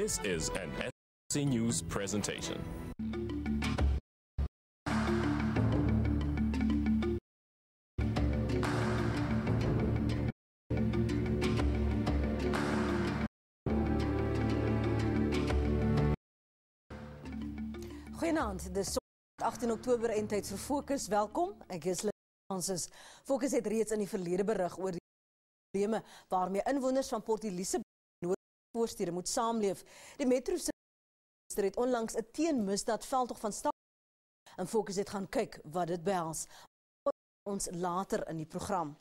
This is an SC News presentation. Goeienaand, dis 18 Oktober en tyd vir Fokus. Welkom, ek is Francis. Fokus het reeds in die verlede berig oor die probleme waarmee inwoners van Port Elizabeth Noord-voorstede moet saamleef. Die metro het onlangs 'n teenmisdaad veldtog van stad en Fokus het gaan kyk wat dit behels. Ons later in die program.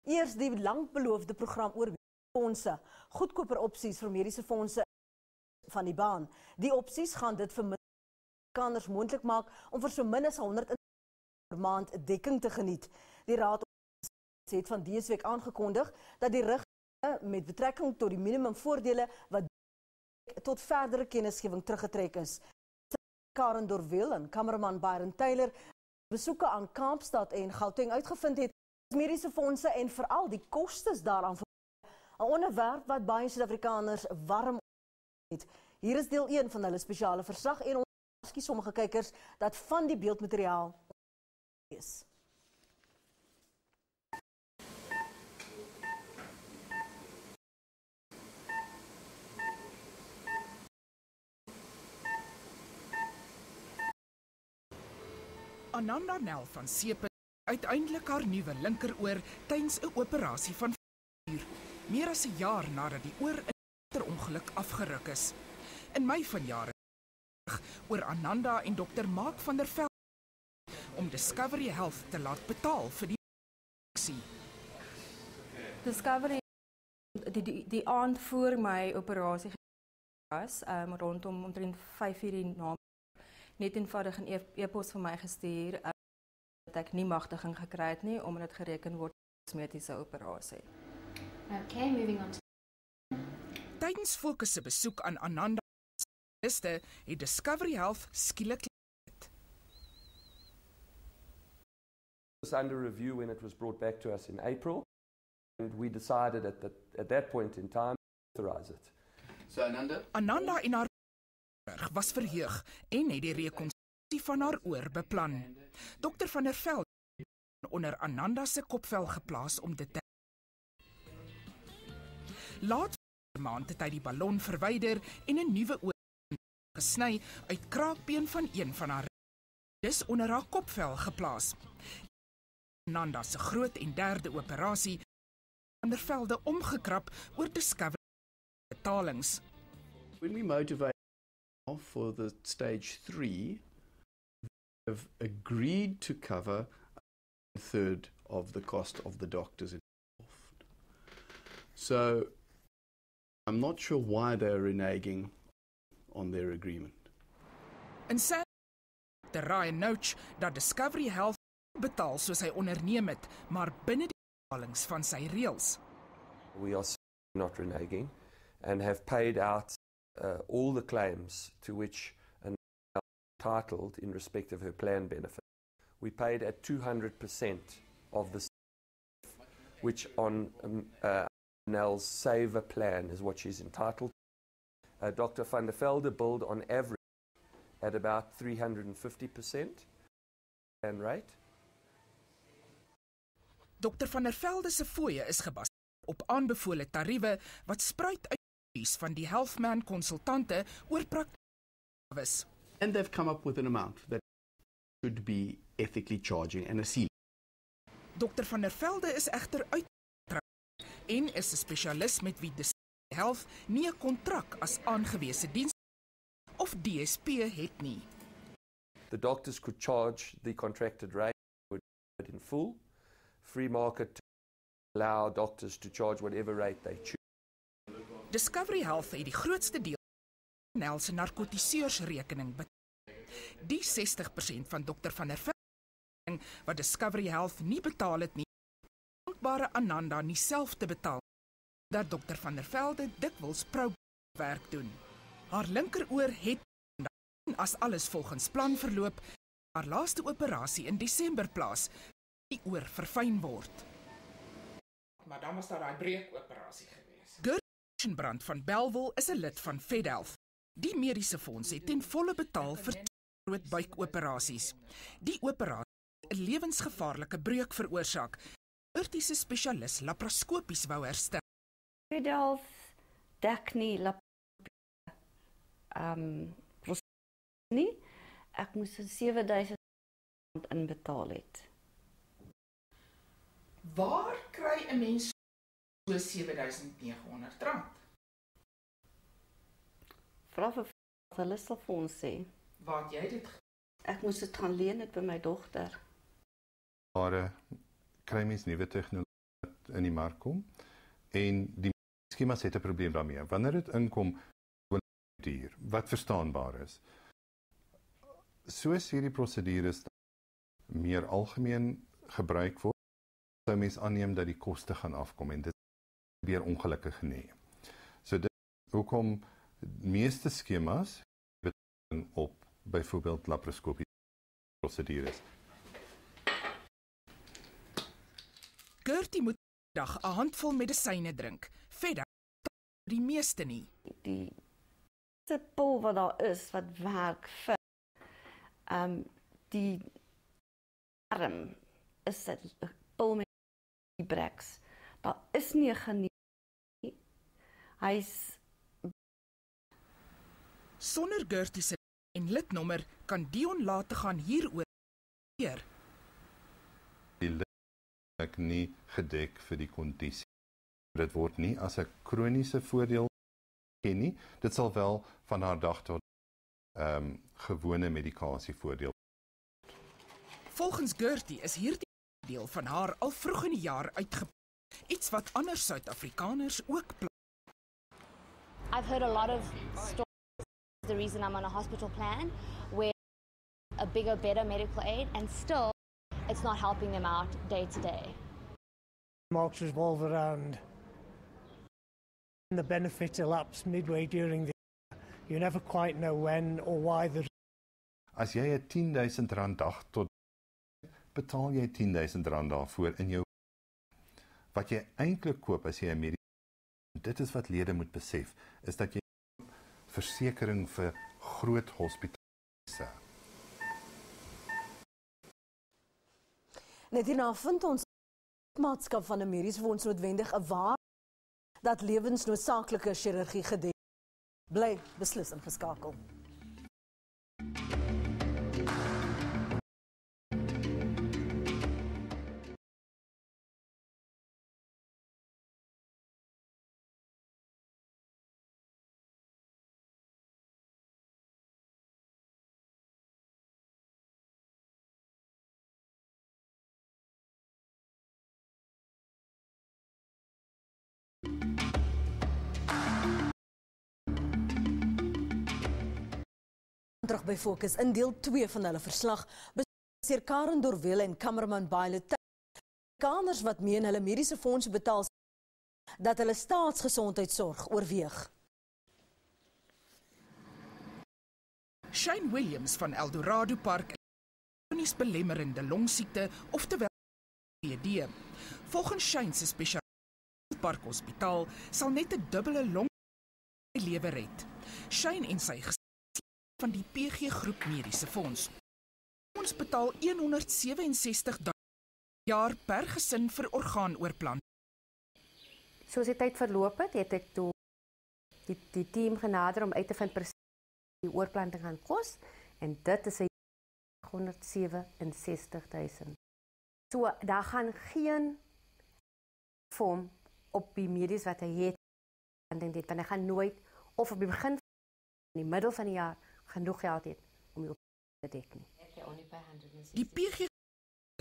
Eers die lankbeloofde program oor fondse, goedkoper opsies vir mediese fondse van die baan. Die opsies gaan dit vir Amerikaners moontlik maak om vir so min as 100 per maand dekking te geniet. Die raad het van dese week aangekondig dat die riglyne met betrekking tot die minimumvoordele wat tot verdere kennisgewing teruggetrek is. Karen Dorwil en kameraman Byron Taylor besoeke aan Kaapstad en Gauteng uitgevind het mediese fondse en veral die kostes daaraan. 'n onderwerp wat baie Suid-Afrikaners warm het. Hier is deel 1 van hulle spesiale verslag en ons waarsku sommige kykers dat van die beeldmateriaal is. Ananda Nel van Sepe uiteindelik haar nuwe linkeroor tydens 'n operasie van 4 uur, meer as 'n jaar nadat die oor in 'n motorongeluk afgeruk is. In Mei vanjaar oor Ananda en Dr. Mark van der Velde om Discovery Health te laat betaal vir die operasie. Discovery die aand voor my operasie was, rondom omtrent 5 uur die naam, net eenvoudig 'n e-pos vir my gestuur dat ek nie magtiging gekry het nie omdat dit gereken word as mediese operasie. Okay, moving on. Tydens Fokus se besoek aan Ananda het Discovery Health skielik It was under review when it was brought back to us in April, and we decided at that point in time to authorize it. So Ananda en haar was verheug en het die rekonstruksie van haar oor beplan. Dr. van der Velde onder Ananda se kopvel geplaas om dit te laat maand het hy die ballon verwyder en 'n nuwe oor gesny uit kraakbeen van een van haar dis onder haar kopvel geplaas. Ananda se groot en derde operasie van der Velde omgekrap oor Discovery betalings. When we motivate for the stage 3, we have agreed to cover a third of the cost of the doctors involved. So I'm not sure why they're reneging on their agreement. En sê Dr. Ryan Nouch dat Discovery Health betaal soos hy onderneem het, maar binne die betalings van sy reëls. We are not reneging and have paid out all the claims to which an entitled in respect of her plan benefit. We paid at 200% of the which on Nell's saver plan is what she's entitled to. Dr. van der Velde billed on average at about 350% plan rate. Dr. van der Velde se fooie is gebaseer op aanbevole tariewe wat spruit uit studies van die Healthman konsultante oor praktyk. And they've come up with an amount that should be ethically charging and a ceiling. Dr. van der Velde is egter uit en is 'n spesialis met wie Discovery Health nie 'n kontrak as aangewese diens of DSP het nie. The doctors could charge the contracted rate in full. Free market to allow doctors to charge whatever rate they choose. Discovery Health het die grootste deel van Nel se narkotiseursrekening betaal. Die 60% van Dr. van der Velde wat Discovery Health nie betaal het nie, dankbare Ananda nie self te betaal, dat Dr. van der Velde dikwels pro-werk doen. Haar linkeroor het, as alles volgens plan verloop, haar laaste operasie in Desember plaas, die oor verfyn word. Maar dan was daar daai breekoperasie gewees. Brand van Bellville is 'n lid van FedHealth. Die mediese fonds het ten volle betaal vir groot buikoperasies. Die operasie het 'n lewensgevaarlike breuk veroorsaak. Ortopediese spesialis laparoskopies wou herstel. FedHealth dek nie nie. Ek moes R7,000 inbetaal het. Waar kry 'n mens so R7,900? Vra vir hulle sal vir ons sê. Waar het jy dit? Ek moes dit gaan leen het by my dogter. Maar kry mens nuwe tegnologie wat in die mark kom en die skemas het 'n probleem daarmee. Wanneer dit inkom duur wat verstaanbaar is. Soos hierdie prosedures meer algemeen gebruik word, sou mens aanneem dat die koste gaan afkom en dit gebeur ongelukkig nie. So dit hoekom meeste skemas betaling op byvoorbeeld laparoskopie prosedures. Gertie moet dag 'n handvol medisyne drink. Verder die meeste nie. Die pil wat daar is wat werk vir die arm is 'n pil met Ibrex. Daar is nie 'n genees. Hy's sonder Gertie se en lidnommer kan Dion laat gaan hieroor. Die lid ek nie gedek vir die kondisie. Dit word nie as 'n kroniese voordeel ken nie. Dit sal wel van haar dag tot gewone medikasie voordeel. Volgens Gertie is hierdie deel van haar al vroeg in die jaar uitgeplaas. Iets wat ander Suid-Afrikaners ook pla. I've heard a lot of stories. The reason I'm on a hospital plan where a bigger, better medical aid, and still it's not helping them out day to day. Marks revolve around the benefits elapse midway during the year. You never quite know when or why the. As jy 'n R10,000 dag tot betaal jy R10,000 daarvoor in jou wat jy eintlik koop as jy 'n medikasie. Dit is wat lede moet besef, is dat jy versekering vir groot hospitale. Net hierna vind ons maatskap van 'n mediese fonds noodwendig 'n waar dat lewensnoodsaaklike chirurgie gedek bly beslis ingeskakel. Terug by Fokus in deel 2 van hulle verslag beseer Karen Dorwelle en Kameraman Baile Amerikaners wat meen hulle mediese fondse betaal dat hulle staatsgesondheidsorg oorweeg. Shane Williams van Eldorado Park kronies belemmerende longsiekte oftewel COPD. Volgens Shane se spesialist Park Hospitaal sal net 'n dubbele long lewe red. Shane en sy van die PG Groep Mediese Fonds. Ons betaal $167 jaar per gesin vir orgaanoorplanting. Soos die tyd verloop het ek toe die team genader om uit te vind presies die oorplanting gaan kos en dit is $167,000. So daar gaan geen vorm op die medies wat hy het want hy gaan nooit of op die begin in die middel van die jaar genoeg geld het om die te dek nie. Die PG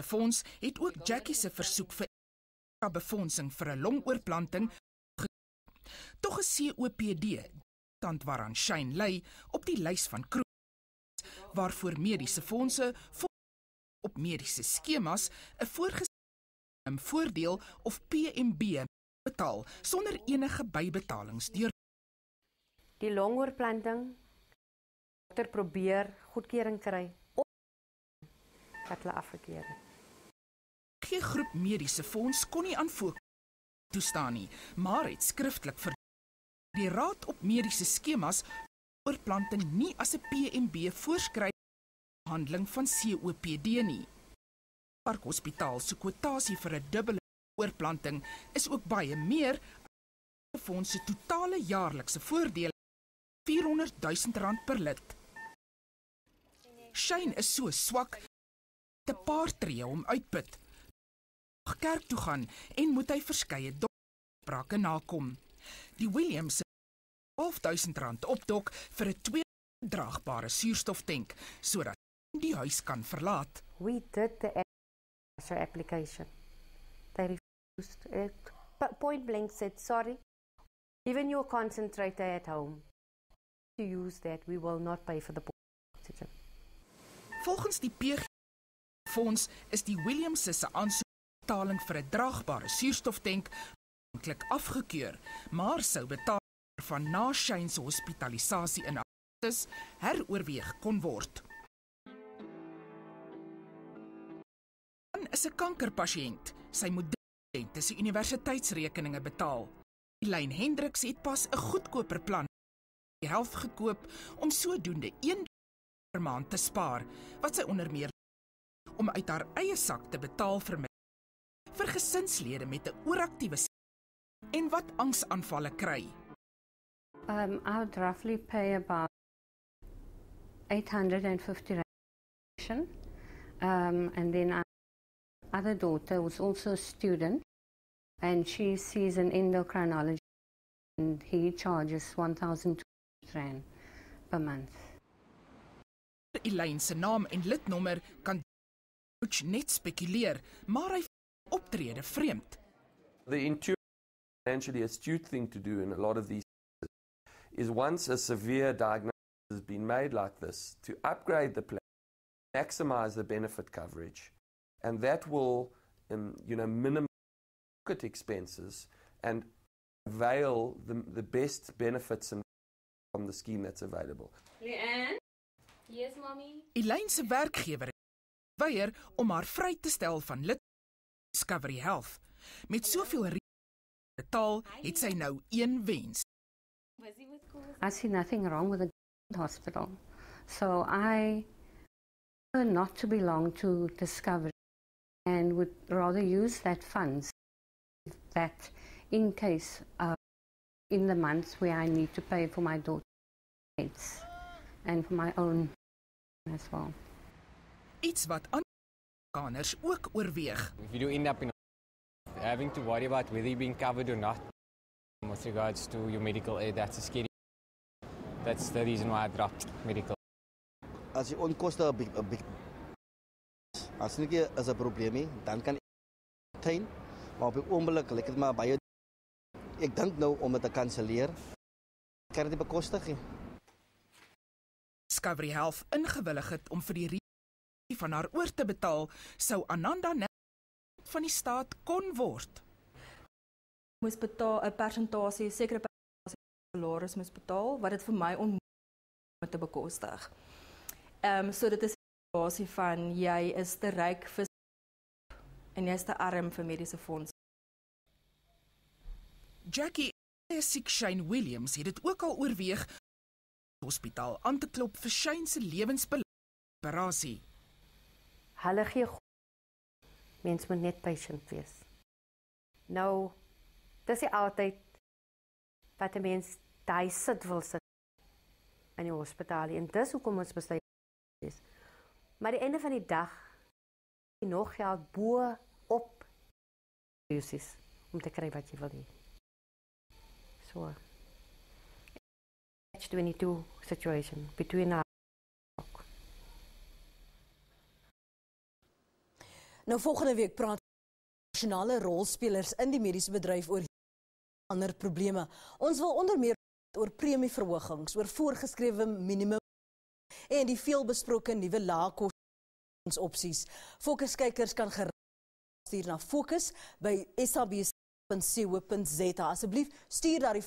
Fonds het ook Jackie se versoek vir befondsing vir 'n longoorplanting tog 'n COPD stand waaraan Shane ly op die lys van waarvoor mediese fondse op mediese skemas 'n voorgeskrewe voordeel of PMB betaal sonder enige bybetalings deur die longoorplanting dokter probeer goedkeuring kry of wat hulle afgekeur het. Die groep mediese fonds kon nie aan toestaan nie, maar het skriftelik vir Die Raad op Mediese Skemas oorplanting nie as 'n PMB voorskryf behandeling van COPD nie. Park Hospitaal se kwotasie vir 'n dubbele oorplanting is ook baie meer as die fonds se totale jaarlikse voordeel R400 000 per lid. Shane is so swak, 'n paar tree om uitput. Kerk toe gaan en moet hy verskeie doktersprake nakom. Die Williams se R12 000 opdok vir 'n 2 draagbare suurstoftank sodat hy die huis kan verlaat. We did the application. They refused it. Point blank said, sorry, even your concentrator at home, to use that, we will not pay for the oxygen. Volgens die PG fonds is die Williams se aansoekbetaling vir 'n draagbare suurstoftank eintlik afgekeur, maar sou betaal van na Shane se hospitalisasie in Augustus heroorweeg kon word. Dan is 'n kankerpasiënt. Sy moet sy universiteitsrekeninge betaal. Elaine Hendriks het pas 'n goedkoper plan die helft gekoop om sodoende $1 per maand te spaar, wat sy onder meer om uit haar eie sak te betaal vir gesinslede met 'n ooraktiewe en wat angsaanvalle kry. I would roughly pay about $850. And then our other daughter was also a student, and she sees an endocrinologist, and he charges R1,200 per month. Elaine se naam en lidnommer kan net spekuleer, maar hy optrede vreemd. The intuitive, financially astute thing to do in a lot of these is once a severe diagnosis has been made like this, to upgrade the plan, maximize the benefit coverage, and that will, minimize pocket expenses and avail the best benefits from the scheme that's available. Leanne? Yes, mommy? Elaine se werkgewer weier om haar vry te stel van lid Discovery Health. Met soveel betaal, het sy nou een wens. I see nothing wrong with the hospital. So I prefer not to belong to Discovery and would rather use that funds that in case in the months where I need to pay for my daughter's and for my own as well. Iets wat Amerikaners ook oorweeg. If you do end up having to worry about whether you're being covered or not with regards to your medical aid, that's a scary. That's the reason why I dropped medical. As die onkoste 'n big as nie is 'n probleem nie, dan kan ek maar op die oomblik lyk dit maar baie. Ek dink nou om dit te kanselleer. Kan dit bekostig nie. Discovery Health ingewillig het om vir die rekening van haar oor te betaal, sou Ananda net van die staat kon word. Moes betaal 'n persentasie, sekere persentasie salaris moes betaal, wat dit vir my onmoontlik om te bekostig. So dit is 'n situasie van jy is te ryk vir en jy is te arm vir mediese fonds. Jackie siek Shane Williams het dit ook al oorweeg hospitaal aan te klop vir Shane se lewensoperasie. Hulle gee mens moet net patient wees. Nou, dis nie altyd wat 'n mens daai sit wil sit in die hospitaal en dis hoekom ons besluit is. Maar die einde van die dag nog geld bo op is om te kry wat jy wil hê. So 22 situation between our. Nou volgende week praat nasionale rolspelers in die mediese bedryf oor ander probleme. Ons wil onder meer oor premieverhogings, oor voorgeskrewe minimum en die veelbesproke nuwe laagkosopsies. Fokuskykers kan stuur na fokus by sabc.co.za. Asseblief stuur daar die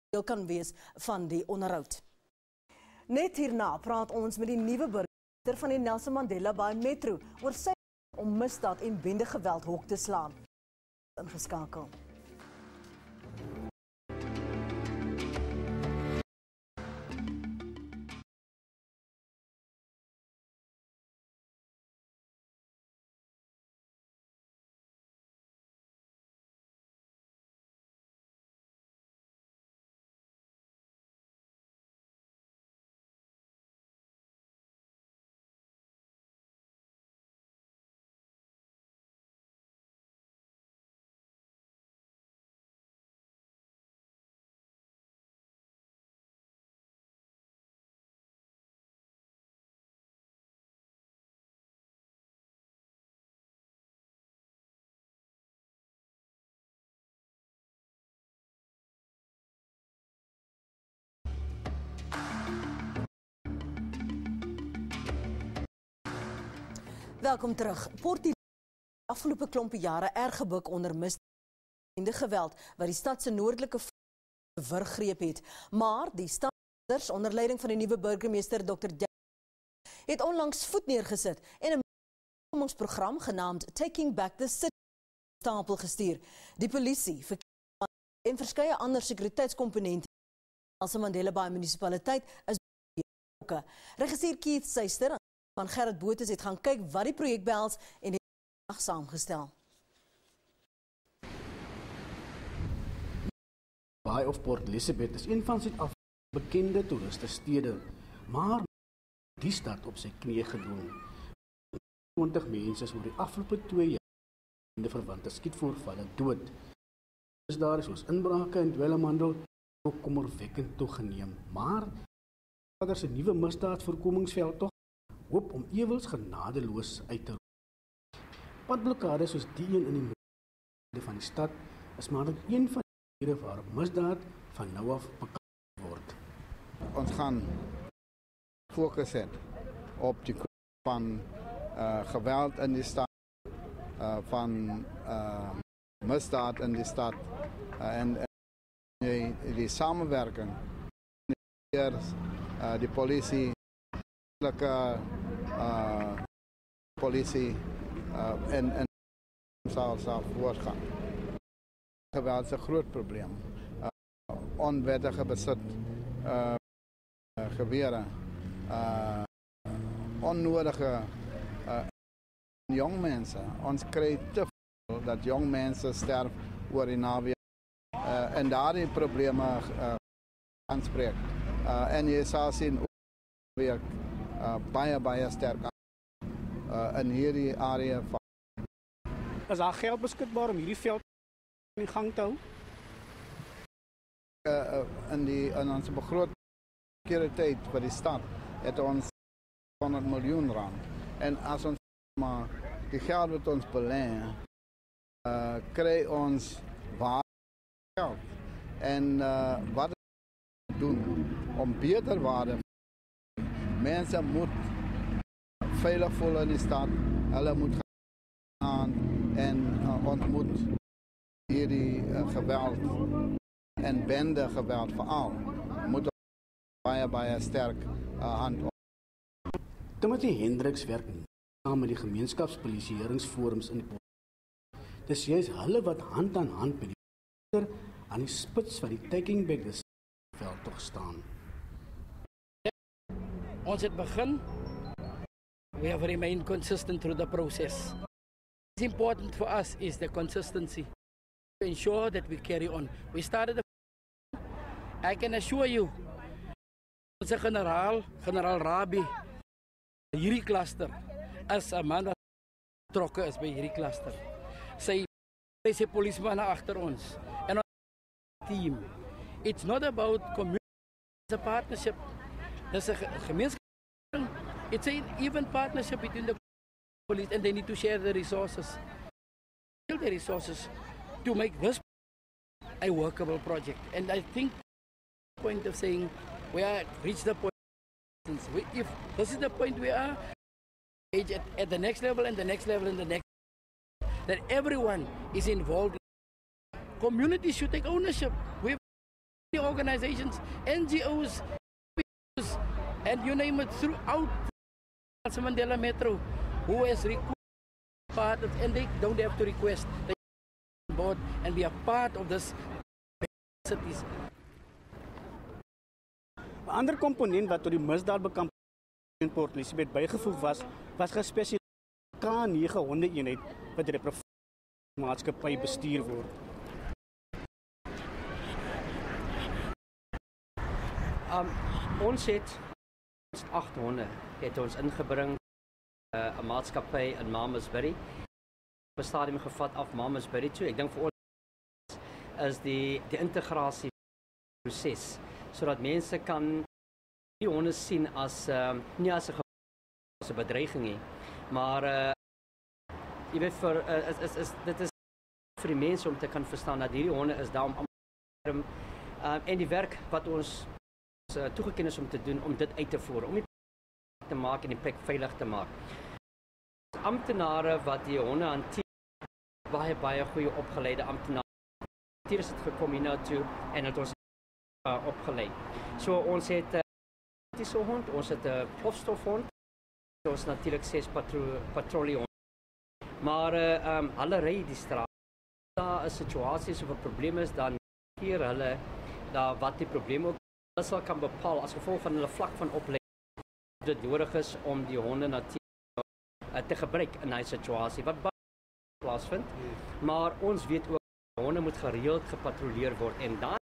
deel kan wees van die onderhoud. Net hierna praat ons met die nuwe burgemeester van die Nelson Mandela Bay Metro oor sy om misdaad en bendegeweld hok te slaan. Ingeskakel. Welkom terug. Port afgelope klompe jare erg gebuk onder misdaad en geweld wat die stad se noordelike vergreep het. Maar die staders onder leiding van die nuwe burgemeester Dr. het onlangs voet neergesit en 'n program genaamd Taking Back the City stapel gestuur. Die polisie, verkeer en verskeie ander sekuriteitskomponente Nelson Mandela Bay munisipaliteit is betrokke. Regisseur Keith Seister van Gerrit Botes het gaan kyk wat die projek behels en het vandag saamgestel. Bay of Port Elizabeth is een van Suid-Afrika bekende toeristestede, maar die stad op sy knieë gedwing. 20 mense is oor die afgelope 2 jaar in die verwante skietvoorvalle dood. Is daar soos inbrake en dwelmhandel ook kommerwekkend toegeneem, maar daar is 'n nuwe misdaadvoorkomingsveld tog hoop om ewels genadeloos uit te roei. Padblokkades soos die een in die middel van die stad is maar net een van die maniere waarop misdaad van nou af bekend word. Ons gaan fokus hê op die van geweld in die stad, van misdaad in die stad en die samenwerking die politie, politie en zal voortgaan. Geweld is een groot probleem. Onwettige bezit, geweren, onnodige jong mensen. Ons krijgt te veel dat jong mensen sterven oor die naweek en daar die problemen aanspreekt. En je zal zien hoe baie sterk in hierdie area van. Is daar geld beskikbaar om hierdie veld in gang te hou? In onze begroting sekuriteit vir die stad het ons 100 miljoen rand. En as ons maar die geld wat ons belê, kry ons waar geld. En wat doen om beter waarde. Mensen moeten veilig voelen in die stad. Hulle moet gaan en ons moet hierdie geweld en bende geweld veral moet baie sterk hand op. Timothy Hendricks werk saam met die gemeenskapspolisieeringsforums in die Port. Dis juist hulle wat hand aan hand met die aan die spits van die Taking Back the City veld tog staan. Ons het begin. We have remained consistent through the process. What's important for us is the consistency to ensure that we carry on. We started I can assure you, onze generaal Rabi, hierdie cluster, is 'n man wat betrokke is by hierdie cluster. Sy polisman agter ons en ons team. It's not about community, it's a partnership. There's a gemeenskap. It's an even partnership between the police and they need to share the resources. Share the resources to make this a workable project. And I think the point of saying we are reached the point. If this is the point we are at the next level and the next level and the next, that everyone is involved. Communities should take ownership. We have organizations, NGOs, and you name it throughout Nelson Mandela Metro, who has requested, and they don't have to request. They on board and be a part of this cities. 'n Ander komponent wat tot die misdaadbekamping in Port Elizabeth bygevoeg was gespesialiseerde K900 eenheid wat deur die maatskappy bestuur word. Ons het 800 het ons ingebring 'n maatskappy in Malmesbury. Op 'n stadium gevat af Malmesbury toe. Ek dink vir ons is die integrasie proses sodat mense kan die honde sien as nie as 'n bedreiging nie, maar jy weet dit is vir die mense om te kan verstaan dat hierdie honde is daar om en die werk wat ons toegeken is om te doen om dit uit te voer, om die te maak en die plek veilig te maak. amptenare wat die honde hanteer, baie goeie opgeleide amptenare. Hier is dit gekom hiernatoe en het ons opgeleid. So ons het 'n praktiese hond, ons het 'n plofstofhond, ons natuurlik 6 patrollehonde. Maar hulle ry die straat. Daar is situasies of 'n probleem is, dan keer hulle daar wat die probleem ook. Hulle sal kan bepaal as gevolg van hulle vlak van opleiding of dit nodig is om die honde natuurlik te gebruik in 'n situasie wat baie plaasvind. Maar ons weet ook honde moet gereeld gepatrolleer word en dan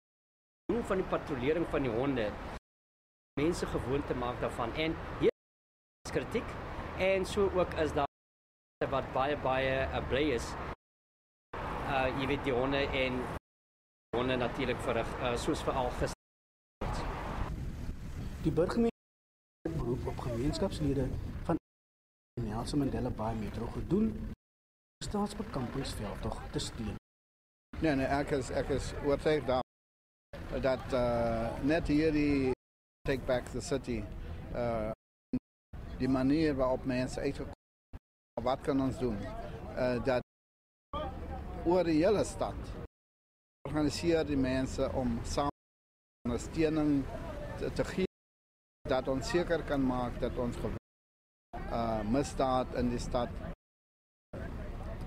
van die patrollering van die honde mense gewoonte maak daarvan en hier is kritiek en so ook is daar wat baie bly is jy weet die honde en honde natuurlik verrig soos veral gister. Die burgemeester het beroep op gemeenskapslede van Nelson Mandela Bay Metro gedoen staatsbekampingsveldtog te steun. Nee, ek is oortuig dat net hierdie Take Back the City, die manier waarop mense uitgekom, wat kan ons doen? Dat oor die hele stad organiseer die mense om saam ondersteuning te gee, dat ons seker kan maak dat ons misdaad in die stad,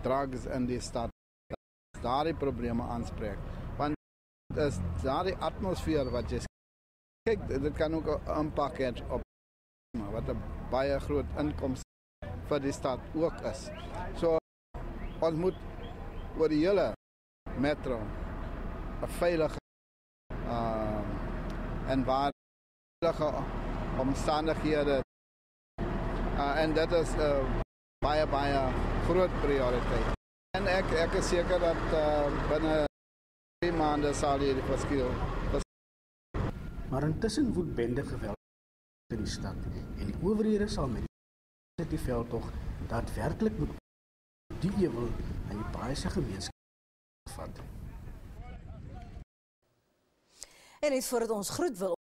drugs in die stad, daardie probleme aanspreek. Want dit is daardie atmosfeer wat jy kyk, dit kan ook 'n impak hê op wat 'n baie groot inkomste vir die stad ook is. So ons moet oor die hele metro 'n veilige en veilige omstandighede en dit is baie groot prioriteit. En ek is seker dat binne 3 maande sal hierdie verskil. Maar intussen woed bende geweld in die stad en die owerhede sal met die veldtog daadwerklik moet die ewel aan die Baai se gemeenskap vat. En net voordat ons groet wil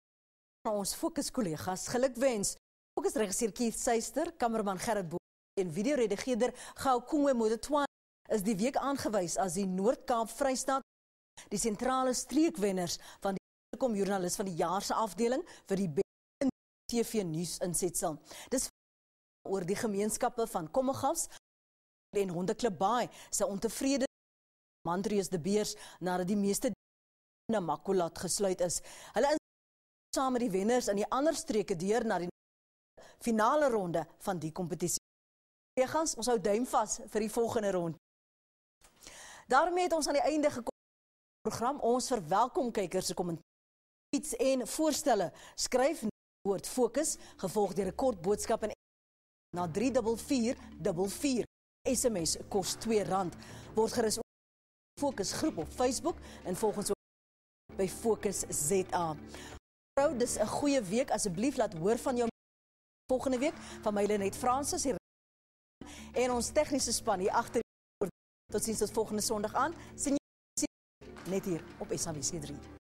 ons fokuskollegas gelukwens. Fokusregisseur Keith Seister, kamerman Gerrit Bo en videoredigeerder Gou Kongwe Modetwan is die week aangewys as die Noord-Kaap Vrystaat die sentrale streekwenners van die komjoernalis van die jaar se afdeling vir die TV nuus insetsel. Dis oor die gemeenskappe van Kommegas en Hondeklub Baai se ontevrede Mantreus de Beers nadat die meeste na Makulat gesluit is. Hulle is saam met die wenners in die ander streke deur na die finale ronde van die kompetisie. Kollegas, ons hou duim vas vir die volgende ronde. Daarmee het ons aan die einde gekom van die program. Ons verwelkom kykers se kommentaar en voorstelle. Skryf woord fokus gevolg deur 'n kort boodskap en na 34444. SMS kos R2. Word gerus Fokus groep op Facebook en volg ons by Fokus ZA. Vrou, dis 'n goeie week. Asseblief laat hoor van jou volgende week van my Lenet Francis hier en ons tegniese span hier agter. Tot sins tot volgende Sondag aan. Sien jy net hier op SABC3.